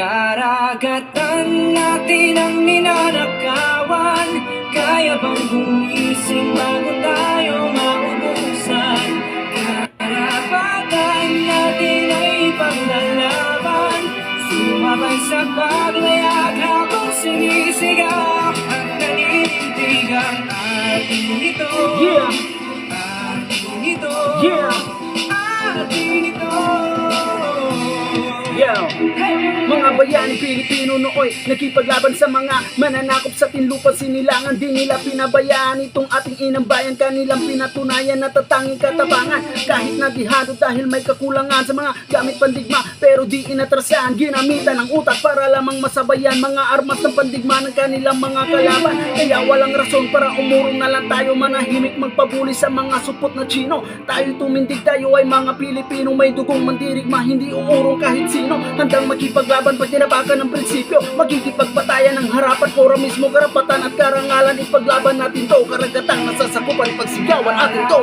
Karagatan natin ang ninanakawan. Kaya bang gumising bago tayo maubusan? Karapatan natin ay paglalaban. Sumabay sa paglayag habang sinisigaw at naninindig ang ating ito. Ating ito. Ating ito. Mga bayani Pilipino nooy nakipaglaban sa mga mananakop sa tinlupan, sinilangan. Di nila pinabayaan itong ating inang bayan. Kanilang pinatunayan na tatanging katapangan. Kahit nagihado dahil may kakulangan sa mga gamit pandigma, pero di inatrasahan. Ginamitan ng utak para lamang masabayan mga armas ng pandigma ng kanilang mga kalaban. Kaya walang rason para umurong na lang tayo, manahimik magpabuli sa mga supot na Chino. Tayo tumindig, tayo ay mga Pilipino, may dugong mandirigma, hindi uurong kahit sino. Handang makipaglaban pag tinapakan ng prinsipyo, magkikipagpatayan ng harapan, ora mismo karapatan at karangalan. Ipaglaban natin to, karagatang nasasakupan, pagsigawan atin to.